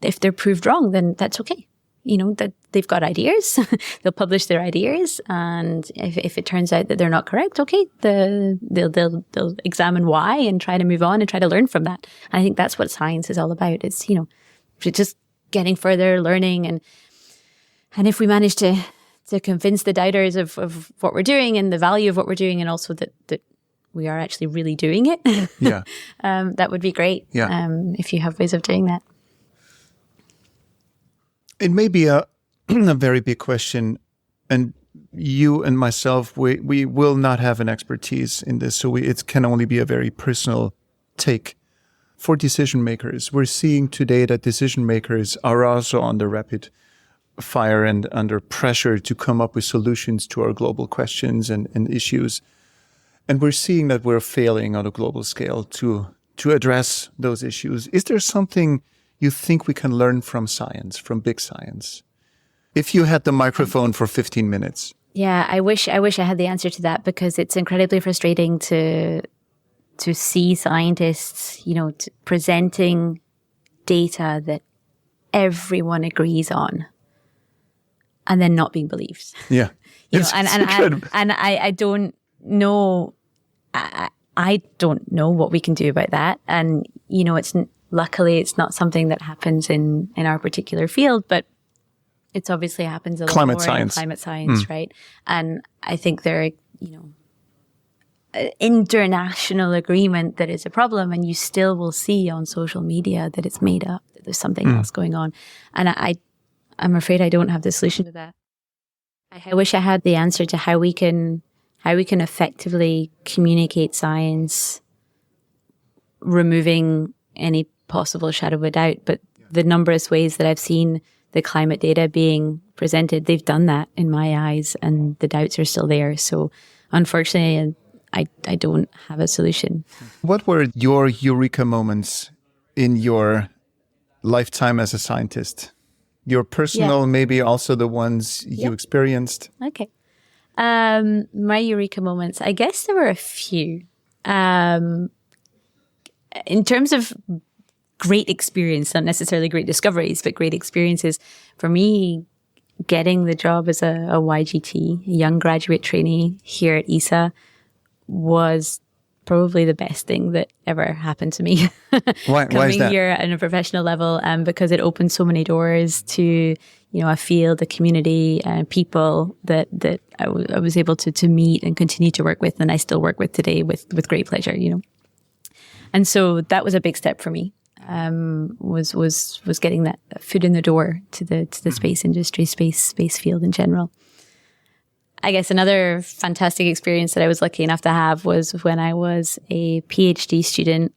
Speaker 3: if they're proved wrong, then that's okay. That they've got ideas, they'll publish their ideas. And if it turns out that they're not correct, okay, they'll examine why and try to move on and try to learn from that. And I think that's what science is all about. It's, just getting further, learning. And if we manage to convince the doubters of what we're doing and the value of what we're doing, and also that we are actually really doing it,
Speaker 2: yeah,
Speaker 3: that would be great.
Speaker 2: Yeah.
Speaker 3: If you have ways of doing that.
Speaker 2: It may be a very big question, and you and myself, we will not have an expertise in this, so it can only be a very personal take. For decision makers, we're seeing today that decision makers are also under rapid fire and under pressure to come up with solutions to our global questions and issues. And we're seeing that we're failing on a global scale to address those issues. Is there something you think we can learn from science, from big science? If you had the microphone for 15 minutes.
Speaker 3: Yeah, I wish I had the answer to that, because it's incredibly frustrating to see scientists, presenting data that everyone agrees on and then not being believed.
Speaker 2: Yeah.
Speaker 3: I don't know. I don't know what we can do about that. And, luckily it's not something that happens in our particular field, but it's obviously happens a lot more in climate science, right? And I think there are, international agreement that it's a problem, and you still will see on social media that it's made up, that there's something else going on. And I'm afraid I don't have the solution to that. I wish I had the answer to how we can effectively communicate science, removing any possible shadow of a doubt. But the numberless ways that I've seen the climate data being presented, they've done that in my eyes, and the doubts are still there. So unfortunately, I don't have a solution.
Speaker 2: What were your eureka moments in your lifetime as a scientist? Your personal, maybe also the ones you experienced?
Speaker 3: Okay. My eureka moments, I guess there were a few. In terms of great experience, not necessarily great discoveries, but great experiences, for me, getting the job as a YGT, a young graduate trainee here at ESA, was probably the best thing that ever happened to me.
Speaker 2: Why is that?
Speaker 3: Here at a professional level, because it opened so many doors to, a field, a community, people that I was able to meet and continue to work with, and I still work with today with great pleasure, And so that was a big step for me. Was getting that foot in the door to the space industry, space field in general. I guess another fantastic experience that I was lucky enough to have was when I was a PhD student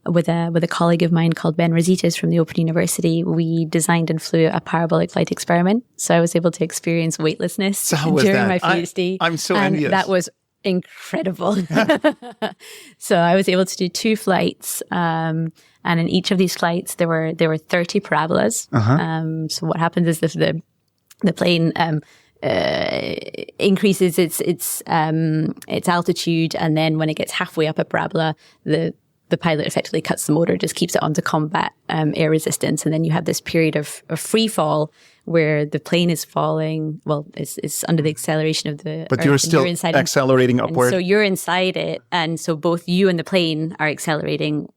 Speaker 3: with a colleague of mine called Ben Rositas from the Open University. We designed and flew a parabolic flight experiment, so I was able to experience weightlessness during my PhD.
Speaker 2: I'm so envious.
Speaker 3: That was incredible. So I was able to do 2 flights, and in each of these flights there were 30 parabolas. So what happens is the plane increases its altitude, and then when it gets halfway up a parabola, the pilot effectively cuts the motor, just keeps it on to combat air resistance, and then you have this period of free fall where the plane is falling. Well, it's under the acceleration of the
Speaker 2: but
Speaker 3: Earth,
Speaker 2: you're still accelerating upward.
Speaker 3: So you're inside it, and so both you and the plane are accelerating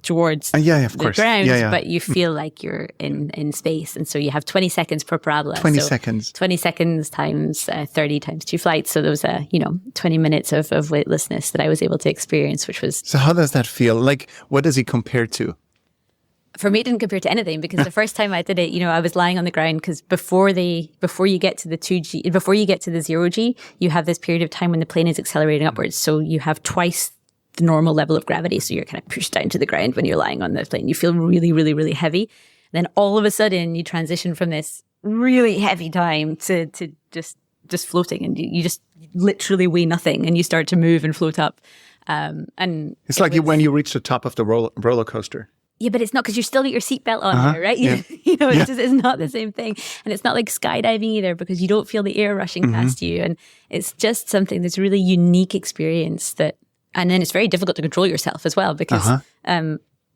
Speaker 3: towards the ground, but you feel like you're in space. And so you have 20 seconds per parabola.
Speaker 2: 20 seconds.
Speaker 3: 20 seconds times 30 times 2 flights. So there was 20 minutes of weightlessness that I was able to experience, which was...
Speaker 2: So how does that feel? Like, what does it compare to?
Speaker 3: For me, it didn't compare to anything, because the first time I did it, I was lying on the ground, because before you get to the 2G, before you get to the 0G, you have this period of time when the plane is accelerating upwards. So you have twice the normal level of gravity. So you're kind of pushed down to the ground when you're lying on the plane. You feel really, really, really heavy. Then all of a sudden you transition from this really heavy time to just floating, and you just literally weigh nothing, and you start to move and float up. And
Speaker 2: it's like when you reach the top of the roller coaster.
Speaker 3: Yeah, but it's not, because you're still got your seatbelt on there, right? It's not the same thing. And it's not like skydiving either, because you don't feel the air rushing past you. And it's just something that's a really unique experience and then it's very difficult to control yourself as well, because,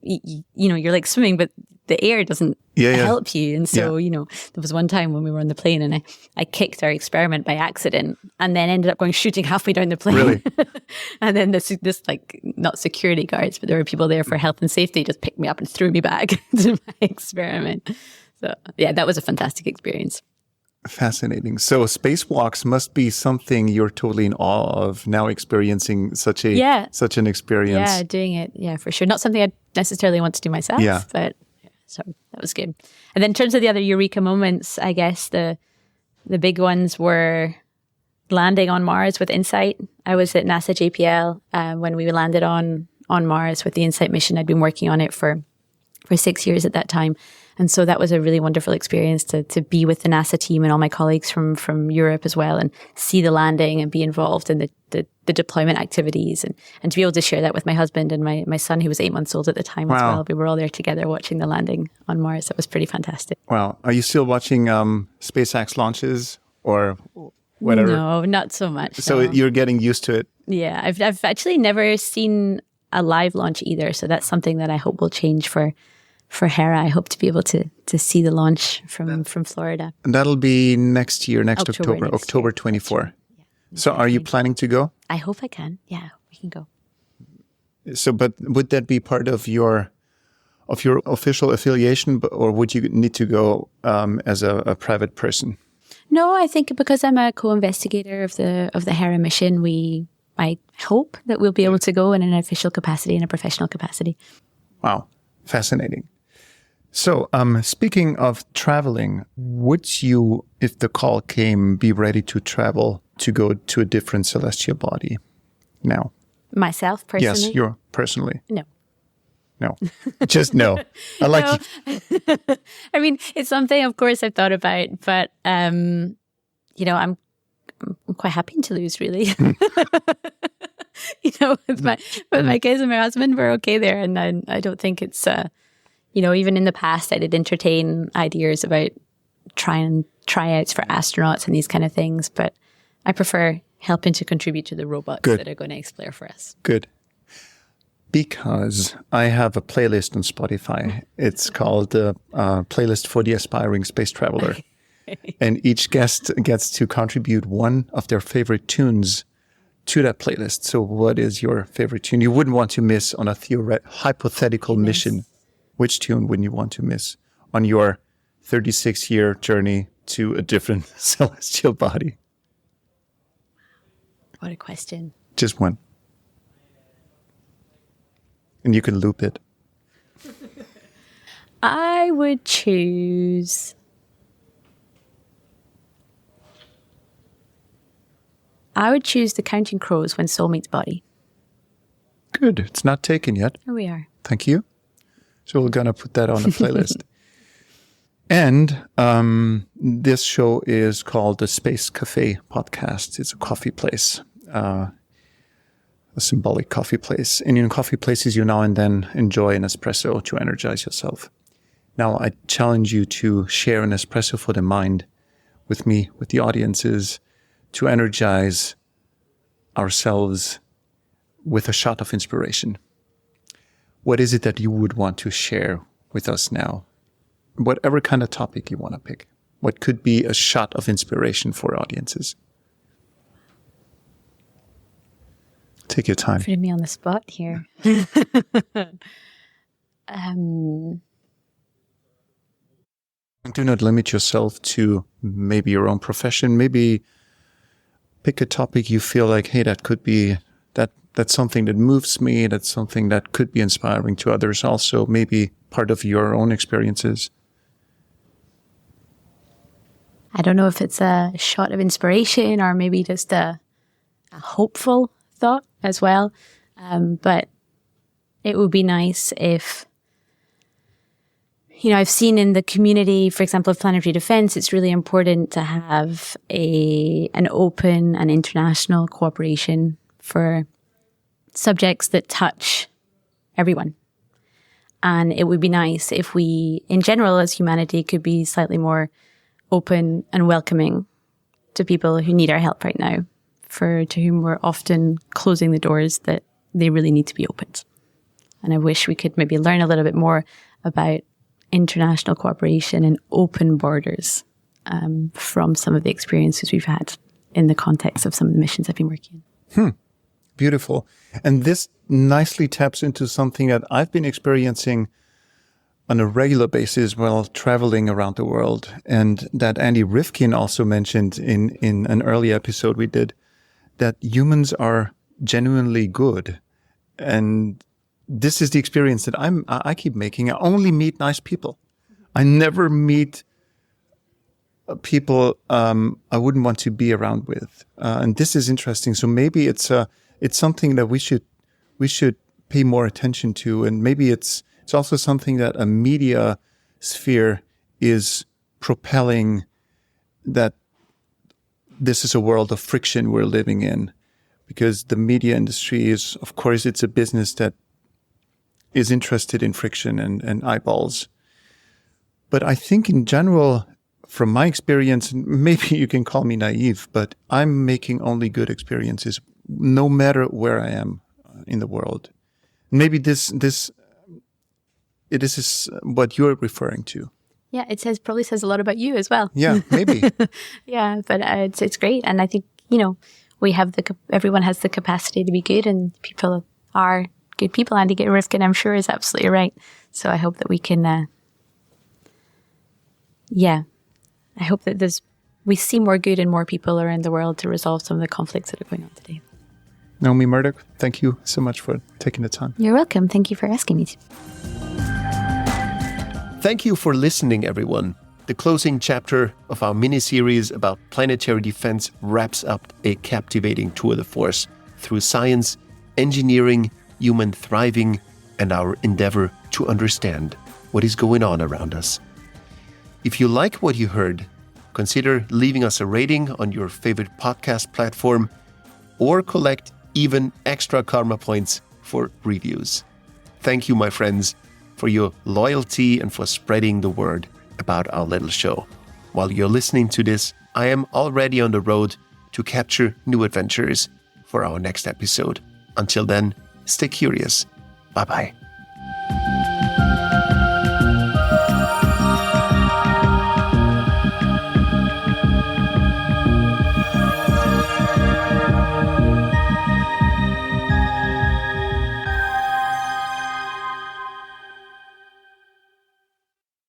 Speaker 3: you're like swimming, but the air doesn't help you. And so, there was one time when we were on the plane, and I kicked our experiment by accident, and then ended up going shooting halfway down the plane.
Speaker 2: Really?
Speaker 3: And then this like, not security guards, but there were people there for health and safety, just picked me up and threw me back to my experiment. So yeah, that was a fantastic experience.
Speaker 2: Fascinating. So spacewalks must be something you're totally in awe of now, experiencing such an experience.
Speaker 3: Yeah, doing it. Yeah, for sure. Not something I necessarily want to do myself, but so that was good. And then in terms of the other eureka moments, I guess the big ones were landing on Mars with InSight. I was at NASA JPL when we landed on Mars with the InSight mission. I'd been working on it for 6 years at that time. And so that was a really wonderful experience to be with the NASA team and all my colleagues from Europe as well, and see the landing and be involved in the deployment activities, and to be able to share that with my husband and my son, who was 8 months old at the time as well. We were all there together watching the landing on Mars. That was pretty fantastic.
Speaker 2: Wow. Are you still watching SpaceX launches or whatever?
Speaker 3: No, not so much.
Speaker 2: So you're getting used to it?
Speaker 3: Yeah. I've actually never seen a live launch either. So that's something that I hope will change for Hera. I hope to be able to see the launch from Florida.
Speaker 2: And that'll be next year, October
Speaker 3: next
Speaker 2: 24.
Speaker 3: Yeah.
Speaker 2: So are you planning to go?
Speaker 3: I hope I can. Yeah, we can go.
Speaker 2: So, but would that be part of your official affiliation, or would you need to go as a private person?
Speaker 3: No, I think because I'm a co-investigator of the Hera mission, I hope that we'll be able to go in an official capacity, in a professional capacity.
Speaker 2: Wow, fascinating. So, speaking of traveling, would you, if the call came, be ready to travel to go to a different celestial body now?
Speaker 3: Myself, personally?
Speaker 2: Yes, you personally.
Speaker 3: No.
Speaker 2: Just no. I like
Speaker 3: you. I mean, it's something, of course, I've thought about, but, I'm quite happy in Toulouse, really. With my kids and my husband, we're okay there. And I don't think it's, even in the past, I did entertain ideas about tryouts for astronauts and these kind of things, but I prefer helping to contribute to the robots that are going to explore for us.
Speaker 2: Good. Because I have a playlist on Spotify. It's called the Playlist for the Aspiring Space Traveler. And each guest gets to contribute one of their favorite tunes to that playlist. So what is your favorite tune you wouldn't want to miss on a hypothetical mission? Which tune wouldn't you want to miss on your 36-year journey to a different celestial body?
Speaker 3: What a question.
Speaker 2: Just one. And you can loop it.
Speaker 3: I would choose... The Counting Crows, When Soul Meets Body.
Speaker 2: Good. It's not taken yet.
Speaker 3: Here we are.
Speaker 2: Thank you. So we're going to put that on the playlist. And this show is called the Space Café Podcast. It's a coffee place, a symbolic coffee place. And in coffee places, you now and then enjoy an espresso to energize yourself. Now, I challenge you to share an espresso for the mind with me, with the audiences, to energize ourselves with a shot of inspiration. What is it that you would want to share with us now? Whatever kind of topic you want to pick. What could be a shot of inspiration for audiences? Take your time.
Speaker 3: Putting me on the spot here.
Speaker 2: Do not limit yourself to maybe your own profession. Maybe pick a topic you feel like, hey, that could be, that's something that moves me. That's something that could be inspiring to others. Also, maybe part of your own experiences.
Speaker 3: I don't know if it's a shot of inspiration or maybe just a hopeful thought as well. But it would be nice if, I've seen in the community, for example, of planetary defense, it's really important to have an open and international cooperation for subjects that touch everyone. And it would be nice if we, in general, as humanity, could be slightly more open and welcoming to people who need our help right now, to whom we're often closing the doors that they really need to be opened. And I wish we could maybe learn a little bit more about international cooperation and open borders from some of the experiences we've had in the context of some of the missions I've been working on.
Speaker 2: Beautiful. And this nicely taps into something that I've been experiencing on a regular basis while traveling around the world, and that Andy Rifkin also mentioned in an early episode we did, that humans are genuinely good. And this is the experience that I keep making. I only meet nice people. I never meet people I wouldn't want to be around with. And this is interesting. So maybe it's something that we should pay more attention to, and maybe it's also something that a media sphere is propelling that this is a world of friction we're living in. Because the media industry is, of course, it's a business that is interested in friction and eyeballs. But I think in general, from my experience, and maybe you can call me naive, but I'm making only good experiences no matter where I am in the world. Maybe this is what you're referring to.
Speaker 3: Yeah, probably says a lot about you as well.
Speaker 2: Yeah, maybe.
Speaker 3: Yeah, but it's great. And I think, everyone has the capacity to be good, and people are good people. Andy Rifkin, I'm sure, is absolutely right. So I hope that we can, I hope that we see more good in more people around the world to resolve some of the conflicts that are going on today.
Speaker 2: Naomi Murdoch, thank you so much for taking the time.
Speaker 3: You're welcome. Thank you for asking me.
Speaker 1: Thank you for listening, everyone. The closing chapter of our mini-series about planetary defense wraps up a captivating tour de force through science, engineering, human thriving, and our endeavor to understand what is going on around us. If you like what you heard, consider leaving us a rating on your favorite podcast platform or collect even extra karma points for reviews. Thank you, my friends, for your loyalty and for spreading the word about our little show. While you're listening to this, I am already on the road to capture new adventures for our next episode. Until then, stay curious. Bye-bye.